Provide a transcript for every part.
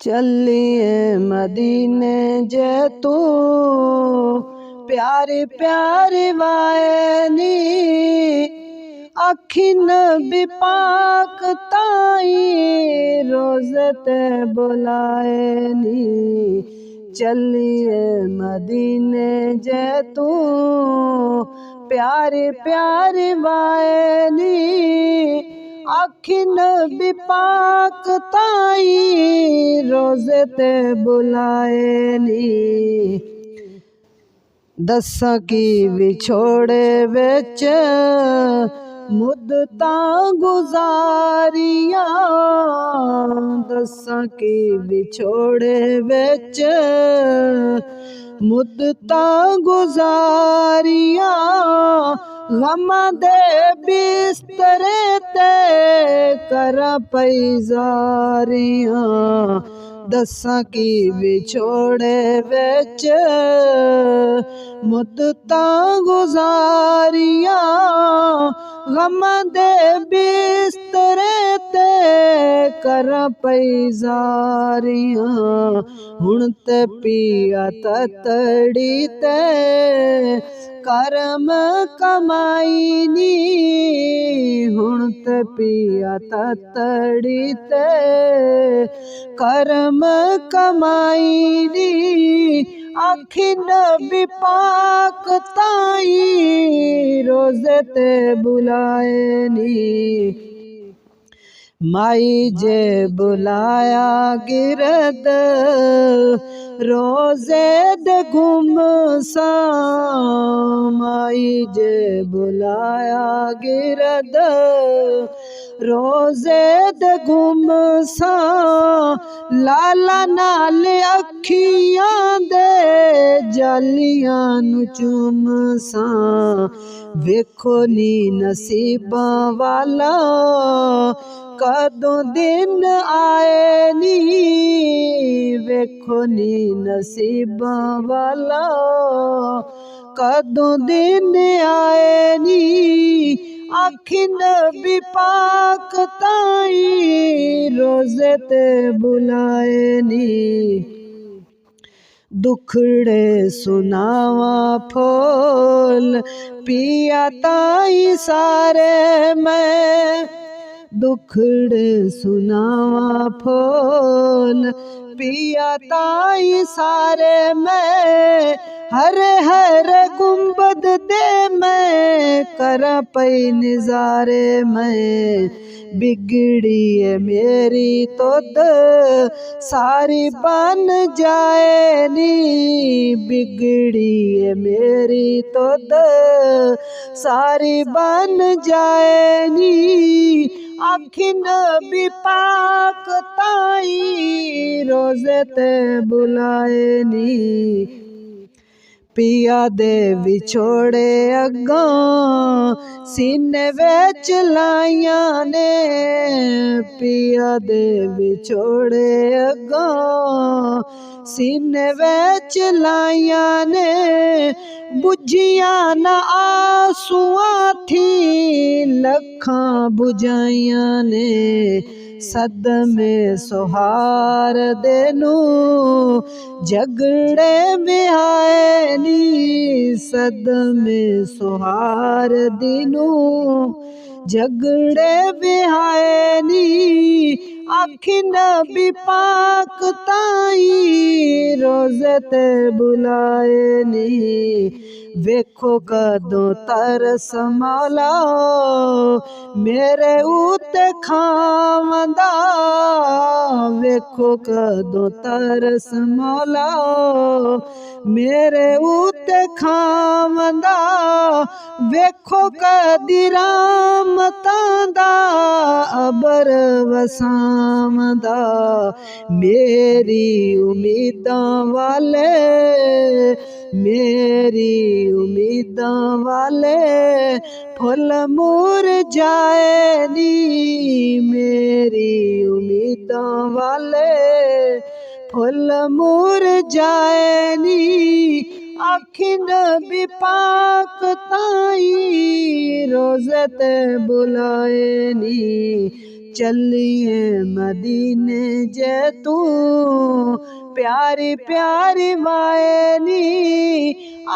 चलिए मदीने जे तू प्यारे प्यारे वायनी अखिन बिपाक ताई रोज़े ते बुलाएनी। चलिए मदीने जे तू प्यारे प्यारे वायनी अखिन बिपाक ताई रोज़े ते बुलाएनी। दसां की विछोड़े विच मुद्दतां गुज़ारियां, दसां की विछोड़े विच मुद्दतां गुज़ारियां, गमां दे बिस्तरे ते करां पई ज़ारियां। दसां की विछोड़े विच मुद्दतां गुज़ारियां, गमां दे बिस्तरे ते करां पई ज़ारियां। हुण ते पिया ततड़ी ते करम कमाई नी, हुण ते पिया ततड़ी ते करम कमाई नी। अखिन बिपाक ताई रोज़े ते बुलाएनी। माई जे बुलाया गिरद रोज़े दे गुमसां, माई जे बुलाया गिरद रोज़े दे गुमसां, लाला नाल अखियां दे जालियां नू चुमसां। वेखो नी नसीबां वाला कदों दिन आए नी, वेखो नी नसीबां वाला कदों दिन आए नी। अखिन बिपाक ताई रोज़े ते बुलाएनी। दुखड़े सुनावां फोल पिया ताई सारे मैं, दुखड़े सुनावां फोल पिया ताई सारे मैं, हर हर गुंबद दे मैं करां पई निज़ारे मैं। बिगड़ी है मेरी तुद सारी बन जाए नी, बिगड़ी है मेरी तुद सारी बन जाए नी। अखिन बिपाक ताई रोज़े ते बुलाएनी। पिया दे विछोड़े अग्गां सीने विच लाइयां ने, पिया दे विछोड़े अग्गां सीने विच लाइयां ने, बुझियां ना आंसूआं थी लखां बुझाइयां ने। सदमे सोहार देनू झगड़े बिहाए नी, सदमे सोहार दिनू झगड़े बिहाए नी। अखिन बिपाक ताई रोज़े ते बुलाएनी। वेखो कदों तरस मौला मेरे उत्ते खावंदा, वेखो कदों तरस मौला मेरे उत्ते खावंदा। वेखो कदी रहमतां दा अबर वसावंदा। मेरी उम्मीदां वाले, मेरी उम्मीदां वाले फुल मुरझाए नी, मेरी उम्मीदां वाले फुल मुरझाए नी। अखिन बिपाक ताई रोज़े ते बुलाएनी। चलिए मदीने जे तू प्यारी प्यारी वायनी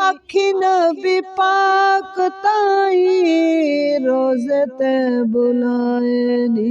आखी नबी पाक ताई रोज़े ते बुलाएनी।